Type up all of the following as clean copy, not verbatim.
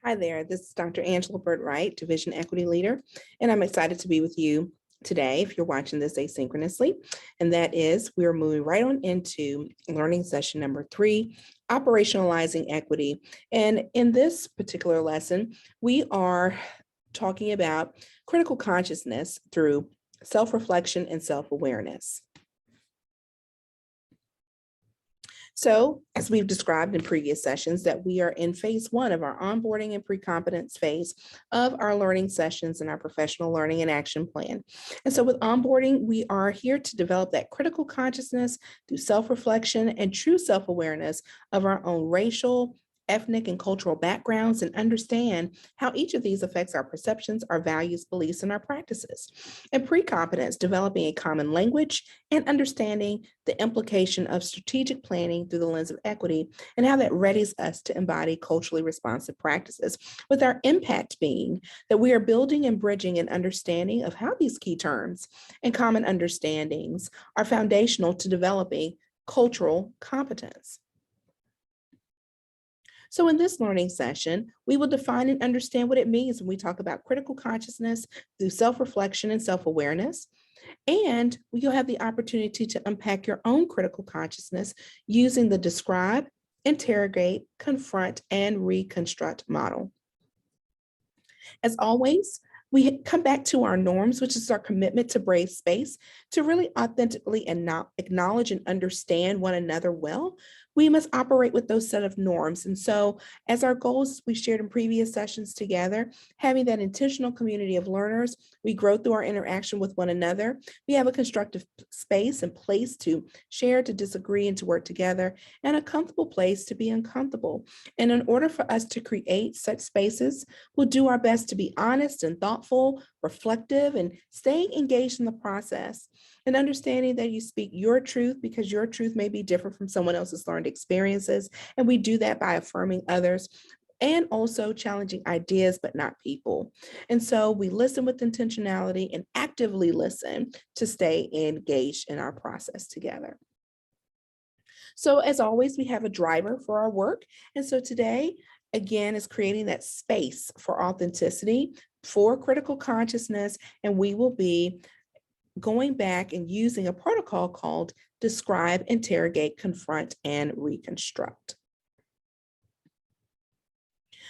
Hi there, this is Dr. Angela Byrd-Wright, Division Equity Leader, and I'm excited to be with you today if you're watching this asynchronously. And that is, we're moving right on into learning session number 3, operationalizing equity. And in this particular lesson, we are talking about critical consciousness through self-reflection and self-awareness. So, as we've described in previous sessions, that we are in phase 1 of our onboarding and pre-competence phase of our learning sessions and our professional learning and action plan. And so with onboarding, we are here to develop that critical consciousness through self-reflection and true self-awareness of our own racial, ethnic, and cultural backgrounds, and understand how each of these affects our perceptions, our values, beliefs, and our practices. And pre-competence, developing a common language and understanding the implication of strategic planning through the lens of equity and how that readies us to embody culturally responsive practices, with our impact being that we are building and bridging an understanding of how these key terms and common understandings are foundational to developing cultural competence. So in this learning session, we will define and understand what it means when we talk about critical consciousness through self-reflection and self-awareness. And you'll have the opportunity to unpack your own critical consciousness using the describe, interrogate, confront, and reconstruct model. As always, we come back to our norms, which is our commitment to brave space, to really authentically acknowledge and understand one another well. We must operate with those set of norms. And so as our goals we shared in previous sessions together, having that intentional community of learners, we grow through our interaction with one another. We have a constructive space and place to share, to disagree, and to work together, and a comfortable place to be uncomfortable. And in order for us to create such spaces, we'll do our best to be honest and thoughtful, reflective, and staying engaged in the process. And understanding that you speak your truth because your truth may be different from someone else's learned experiences. And we do that by affirming others and also challenging ideas, but not people. And so we listen with intentionality and actively listen to stay engaged in our process together. So as always, we have a driver for our work. And so today, again, is creating that space for authenticity, for critical consciousness, and we will be going back and using a protocol called describe, interrogate, confront, and reconstruct.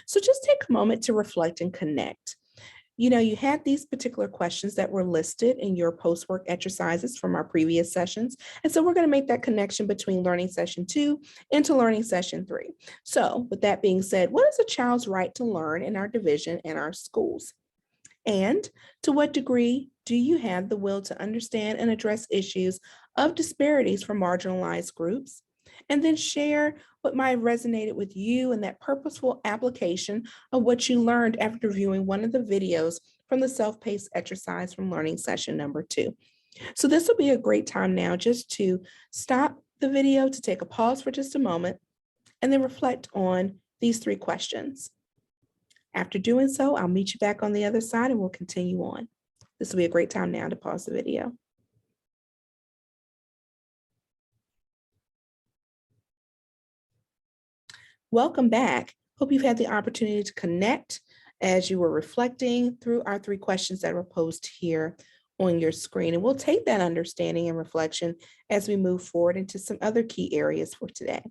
So just take a moment to reflect and connect. You know, you had these particular questions that were listed in your post-work exercises from our previous sessions. And so we're going to make that connection between learning session 2 into learning session 3. So with that being said, what is a child's right to learn in our division and our schools? And to what degree do you have the will to understand and address issues of disparities for marginalized groups? And then share what might have resonated with you and that purposeful application of what you learned after viewing one of the videos from the self-paced exercise from learning session number 2. So this will be a great time now just to stop the video, to take a pause for just a moment, and then reflect on these 3 questions. After doing so, I'll meet you back on the other side and we'll continue on. This will be a great time now to pause the video. Welcome back. Hope you've had the opportunity to connect as you were reflecting through our 3 questions that were posed here on your screen. And we'll take that understanding and reflection as we move forward into some other key areas for today.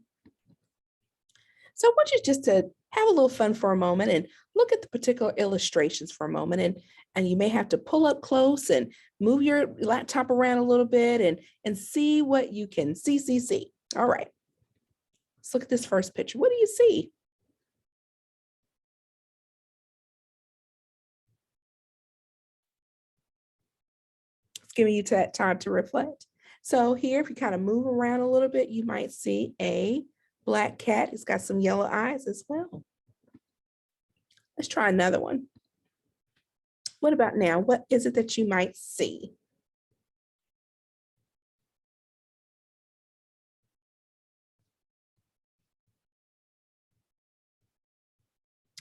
So I want you just to have a little fun for a moment and look at the particular illustrations for a moment. And you may have to pull up close and move your laptop around a little bit and see what you can see. All right, let's look at this first picture. What do you see? It's giving you that time to reflect. So here, if you kind of move around a little bit, you might see a black cat. It's got some yellow eyes as well. Let's try another one. What about now? What is it that you might see?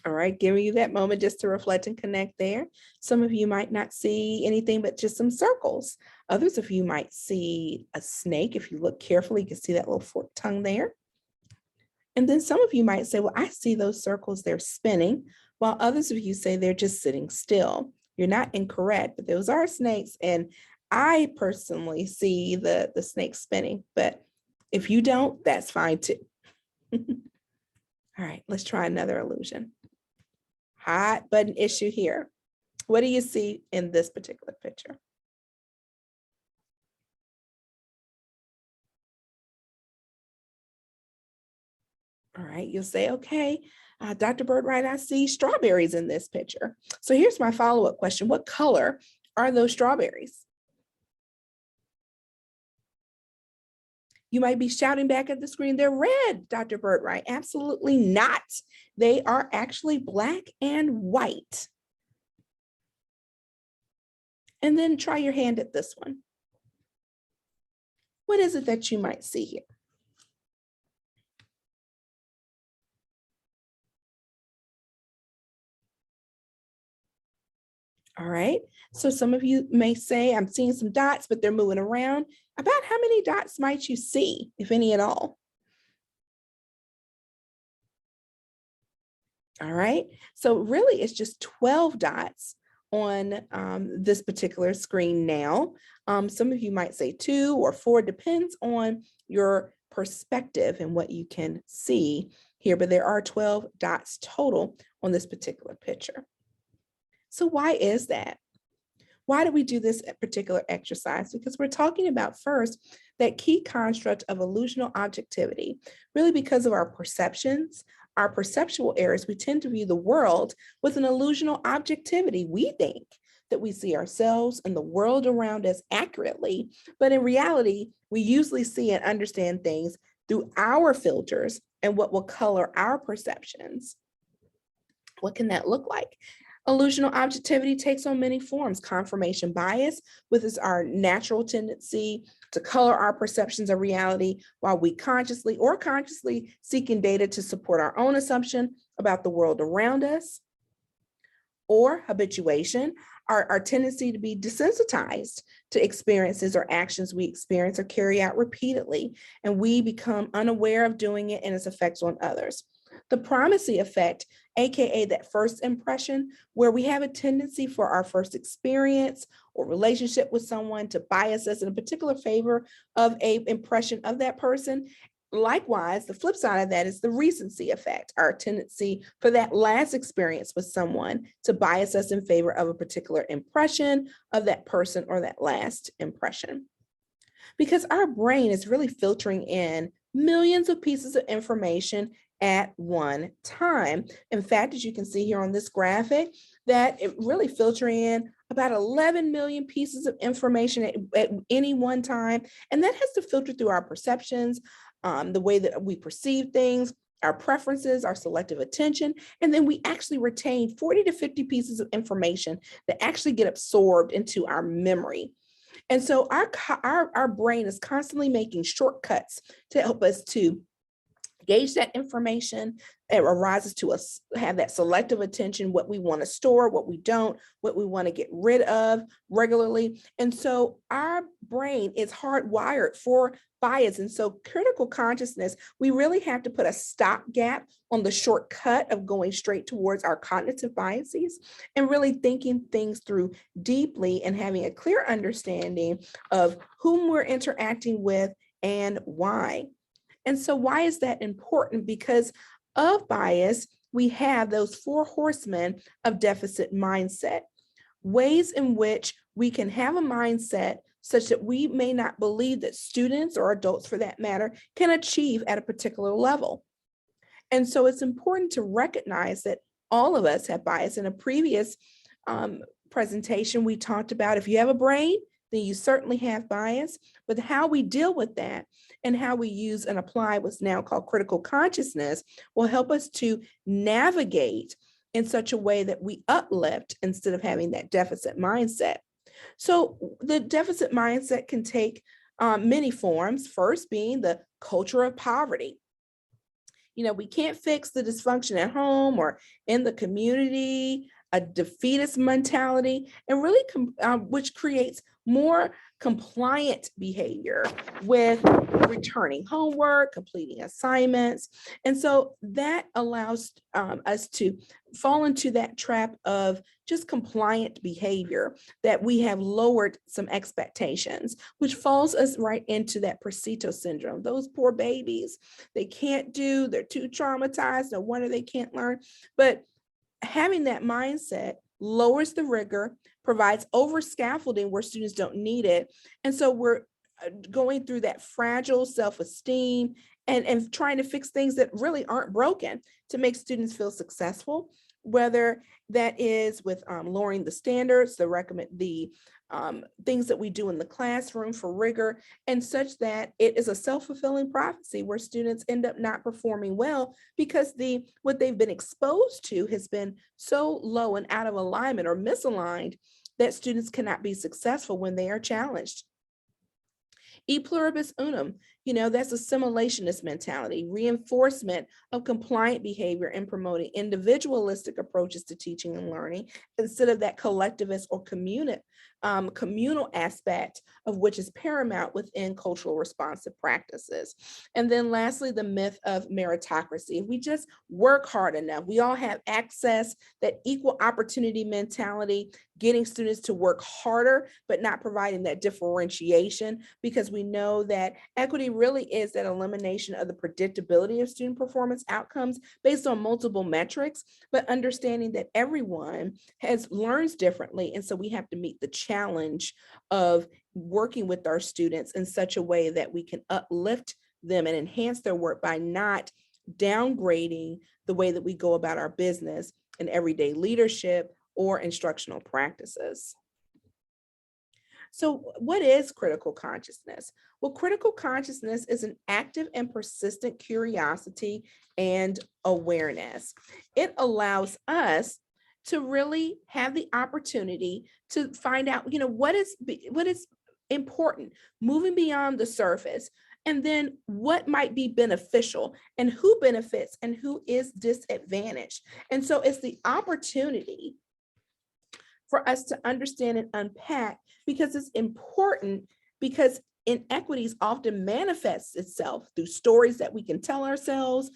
All right, giving you that moment just to reflect and connect there. Some of you might not see anything but just some circles. Others of you might see a snake. If you look carefully, you can see that little forked tongue there. And then some of you might say, well, I see those circles, they're spinning. while others of you say they're just sitting still. You're not incorrect, but those are snakes. And I personally see the snake spinning, but if you don't, that's fine too. All right, let's try another illusion. Hot button issue here. What do you see in this particular picture? All right, you'll say, okay, Dr. Byrd-Wright, I see strawberries in this picture. So here's my follow-up question. What color are those strawberries? You might be shouting back at the screen, they're red, Dr. Byrd-Wright. Absolutely not. They are actually black and white. And then try your hand at this one. What is it that you might see here? All right, so some of you may say, I'm seeing some dots, but they're moving around. About how many dots might you see, if any at all? All right, so really it's just 12 dots on this particular screen now. Some of you might say 2 or 4, depends on your perspective and what you can see here, but there are 12 dots total on this particular picture. So why is that? Why do we do this particular exercise? Because we're talking about first that key construct of illusional objectivity, really because of our perceptions, our perceptual errors. We tend to view the world with an illusional objectivity. We think that we see ourselves and the world around us accurately, but in reality, we usually see and understand things through our filters and what will color our perceptions. What can that look like? Illusional objectivity takes on many forms. Confirmation bias, which is our natural tendency to color our perceptions of reality while we consciously or consciously seeking data to support our own assumption about the world around us. Or habituation, our tendency to be desensitized to experiences or actions we experience or carry out repeatedly, and we become unaware of doing it and its effects on others. The primacy effect, AKA that first impression, where we have a tendency for our first experience or relationship with someone to bias us in a particular favor of an impression of that person. Likewise, the flip side of that is the recency effect, our tendency for that last experience with someone to bias us in favor of a particular impression of that person or that last impression. Because our brain is really filtering in millions of pieces of information at one time. In fact, as you can see here on this graphic, that it really filtering in about 11 million pieces of information at any one time. And that has to filter through our perceptions, the way that we perceive things, our preferences, our selective attention, and then we actually retain 40 to 50 pieces of information that actually get absorbed into our memory. And so our brain is constantly making shortcuts to help us to gauge that information. It arises to us, have that selective attention, what we want to store, what we don't, what we want to get rid of regularly. And so our brain is hardwired for bias. And so critical consciousness, we really have to put a stopgap on the shortcut of going straight towards our cognitive biases and really thinking things through deeply and having a clear understanding of whom we're interacting with and why. And so why is that important? Because of bias, we have those 4 horsemen of deficit mindset, ways in which we can have a mindset such that we may not believe that students or adults for that matter can achieve at a particular level. And so it's important to recognize that all of us have bias. In a previous presentation, we talked about if you have a brain, then you certainly have bias, but how we deal with that and how we use and apply what's now called critical consciousness will help us to navigate in such a way that we uplift instead of having that deficit mindset. So the deficit mindset can take many forms, first being the culture of poverty. You know, we can't fix the dysfunction at home or in the community, a defeatist mentality, and really which creates more compliant behavior with returning homework, completing assignments. And so that allows us to fall into that trap of just compliant behavior, that we have lowered some expectations, which falls us right into that Preciso syndrome. Those poor babies, they can't do, they're too traumatized, no wonder they can't learn. But having that mindset lowers the rigor, provides over scaffolding where students don't need it. And so we're going through that fragile self-esteem and trying to fix things that really aren't broken to make students feel successful, whether that is with lowering the standards, the things that we do in the classroom for rigor, and such that it is a self-fulfilling prophecy where students end up not performing well because what they've been exposed to has been so low and out of alignment or misaligned that students cannot be successful when they are challenged. E pluribus unum, that's assimilationist mentality, reinforcement of compliant behavior and promoting individualistic approaches to teaching and learning instead of that collectivist or communal aspect of which is paramount within cultural responsive practices. And then lastly, the myth of meritocracy. If we just work hard enough, we all have access, that equal opportunity mentality, getting students to work harder, but not providing that differentiation, because we know that equity really is that elimination of the predictability of student performance outcomes based on multiple metrics, but understanding that everyone learns differently. And so we have to meet the challenge of working with our students in such a way that we can uplift them and enhance their work by not downgrading the way that we go about our business in everyday leadership or instructional practices. So what is critical consciousness? Well, critical consciousness is an active and persistent curiosity and awareness. It allows us to really have the opportunity to find out, what is important, moving beyond the surface, and then what might be beneficial and who benefits and who is disadvantaged. And so it's the opportunity for us to understand and unpack, because it's important, because inequities often manifests itself through stories that we can tell ourselves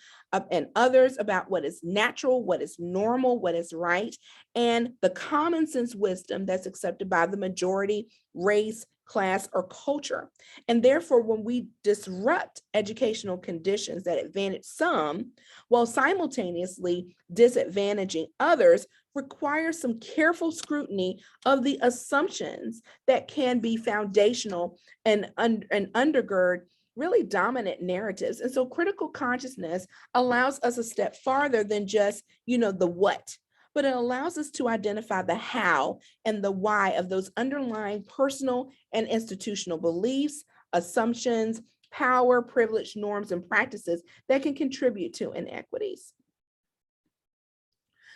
and others about what is natural, what is normal, what is right, and the common sense wisdom that's accepted by the majority, race, class, or culture. And therefore, when we disrupt educational conditions that advantage some while simultaneously disadvantaging others, requires some careful scrutiny of the assumptions that can be foundational and undergird really dominant narratives. And so critical consciousness allows us a step farther than just, the what, but it allows us to identify the how and the why of those underlying personal and institutional beliefs, assumptions, power, privilege, norms, and practices that can contribute to inequities.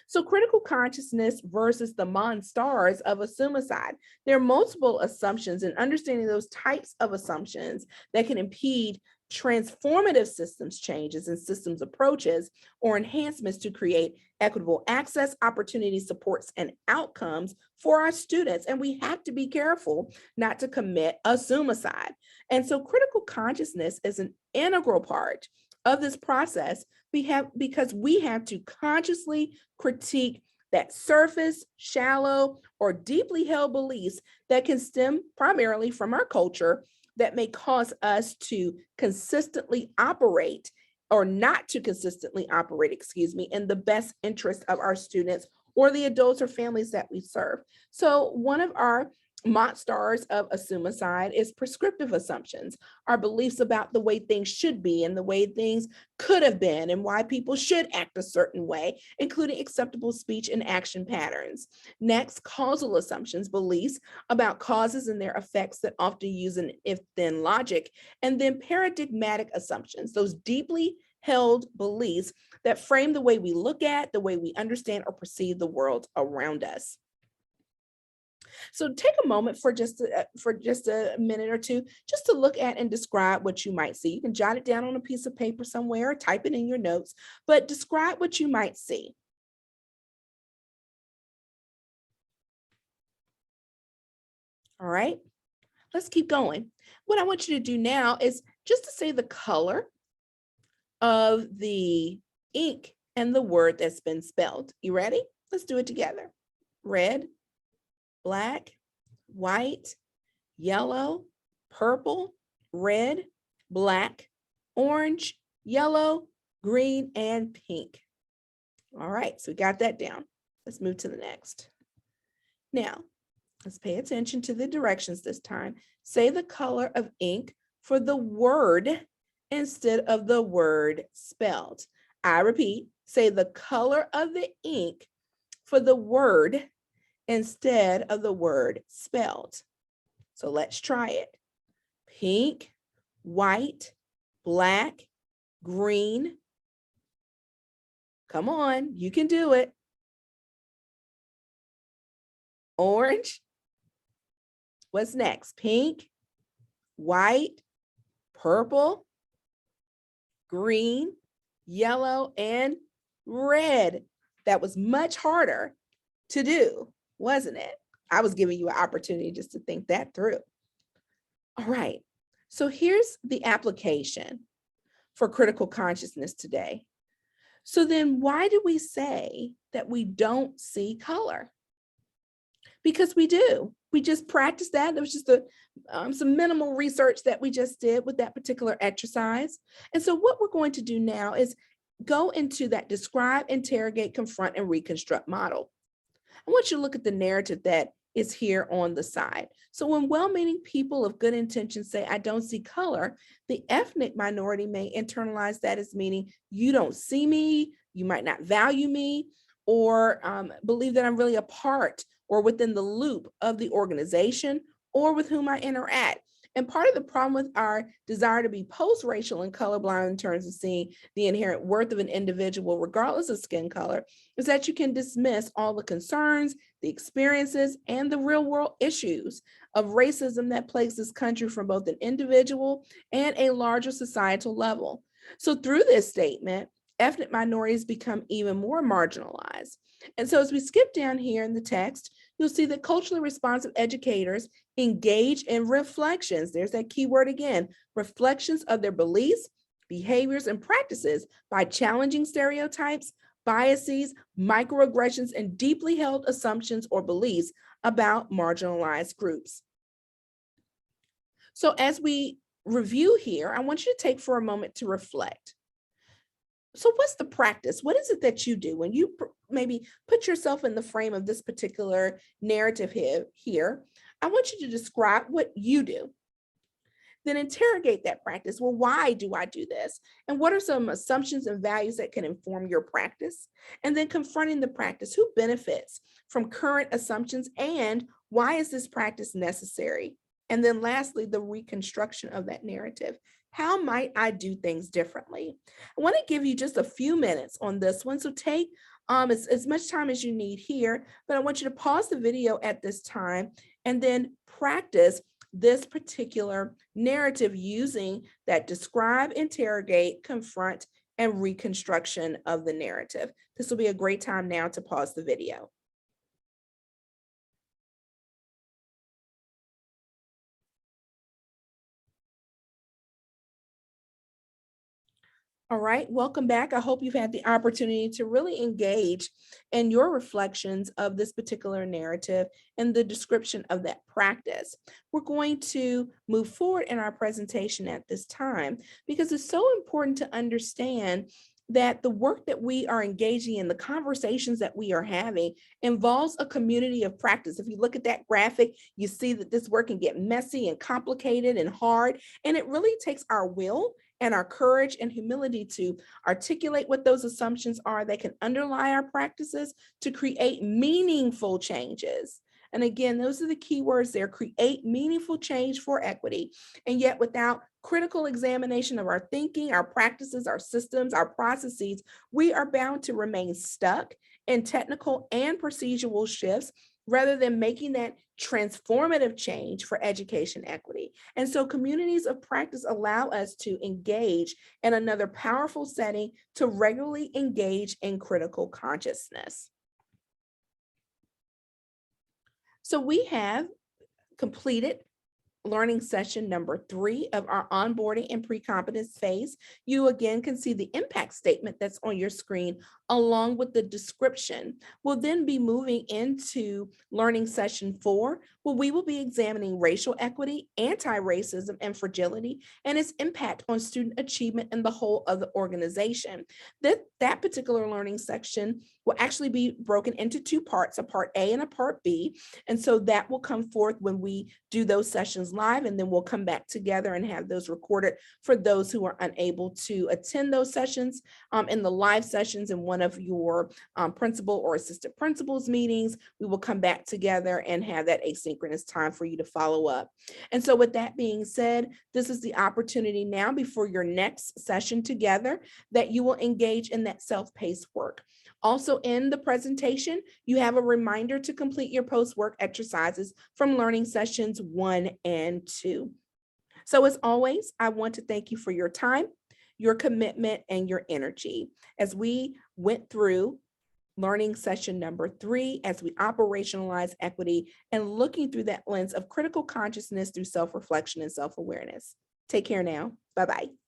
So critical consciousness versus the monstars of assumicide. There are multiple assumptions, and understanding those types of assumptions that can impede transformative systems changes and systems approaches or enhancements to create equitable access, opportunity, supports, and outcomes for our students. And we have to be careful not to commit assumicide. And so critical consciousness is an integral part of this process because we have to consciously critique that surface, shallow, or deeply held beliefs that can stem primarily from our culture that may cause us to consistently operate or not to consistently operate, in the best interest of our students or the adults or families that we serve. So one of our monsters of assumicide is prescriptive assumptions, our beliefs about the way things should be and the way things could have been and why people should act a certain way, including acceptable speech and action patterns. Next, causal assumptions, beliefs about causes and their effects that often use an if-then logic. And then paradigmatic assumptions, those deeply held beliefs that frame the way we look at, the way we understand or perceive the world around us. So take a moment for just a minute or two, just to look at and describe what you might see. You can jot it down on a piece of paper somewhere or type it in your notes, but describe what you might see. All right. let's keep going. What I want you to do now is just to say the color of the ink and the word that's been spelled. You ready? Let's do it together. Red, black, white, yellow, purple, red, black, orange, yellow, green, and pink. All right, so we got that down. Let's move to the next. Now, let's pay attention to the directions this time. Say the color of ink for the word instead of the word spelled. I repeat, say the color of the ink for the word instead of the word spelled. So let's try it. Pink, white, black, green. Come on, you can do it. Orange. What's next? Pink, white, purple, green, yellow, and red. That was much harder to do, wasn't it? I was giving you an opportunity just to think that through. All right, so here's the application for critical consciousness today. So then why do we say that we don't see color? Because we do. We just practiced that. There was just some minimal research that we just did with that particular exercise. And so what we're going to do now is go into that describe, interrogate, confront, and reconstruct model. I want you to look at the narrative that is here on the side. So when well-meaning people of good intentions say, I don't see color, the ethnic minority may internalize that as meaning you don't see me, you might not value me, or believe that I'm really a part or within the loop of the organization or with whom I interact. And part of the problem with our desire to be post-racial and colorblind in terms of seeing the inherent worth of an individual, regardless of skin color, is that you can dismiss all the concerns, the experiences, and the real-world issues of racism that plagues this country from both an individual and a larger societal level. So through this statement, ethnic minorities become even more marginalized. And so as we skip down here in the text, you'll see that culturally responsive educators engage in reflections. There's that key word again, reflections of their beliefs, behaviors, and practices by challenging stereotypes, biases, microaggressions, and deeply held assumptions or beliefs about marginalized groups. So as we review here, I want you to take for a moment to reflect. So what's the practice? What is it that you do when you maybe put yourself in the frame of this particular narrative here? I want you to describe what you do. Then interrogate that practice. Well, why do I do this? And what are some assumptions and values that can inform your practice? And then confronting the practice. Who benefits from current assumptions and why is this practice necessary? And then lastly, the reconstruction of that narrative. How might I do things differently? I want to give you just a few minutes on this one. So take as much time as you need here, but I want you to pause the video at this time and then practice this particular narrative using that describe, interrogate, confront, and reconstruction of the narrative. This will be a great time now to pause the video. All right, welcome back. I hope you've had the opportunity to really engage in your reflections of this particular narrative and the description of that practice. We're going to move forward in our presentation at this time because it's so important to understand that the work that we are engaging in, the conversations that we are having, involves a community of practice. If you look at that graphic, you see that this work can get messy and complicated and hard, and it really takes our will and our courage and humility to articulate what those assumptions are that can underlie our practices to create meaningful changes. And again, those are the key words there, create meaningful change for equity. And yet without critical examination of our thinking, our practices, our systems, our processes, we are bound to remain stuck in technical and procedural shifts rather than making that transformative change for education equity. And so communities of practice allow us to engage in another powerful setting to regularly engage in critical consciousness. So we have completed learning session number 3 of our onboarding and pre-competence phase. You again can see the impact statement that's on your screen along with the description. We'll then be moving into learning session 4, where we will be examining racial equity, anti-racism, and fragility, and its impact on student achievement and the whole of the organization. That particular learning section will actually be broken into 2 parts, a part A and a part B. And so that will come forth when we do those sessions live, and then we'll come back together and have those recorded for those who are unable to attend those sessions in the live sessions in one of your principal or assistant principals meetings. We will come back together and have that asynchronous time for you to follow up. And so with that being said, this is the opportunity now before your next session together that you will engage in that self-paced work. Also in the presentation, you have a reminder to complete your post-work exercises from learning sessions 1 and 2. So as always, I want to thank you for your time, your commitment, and your energy as we went through learning session number 3 as we operationalize equity and looking through that lens of critical consciousness through self-reflection and self-awareness. Take care now. Bye-bye.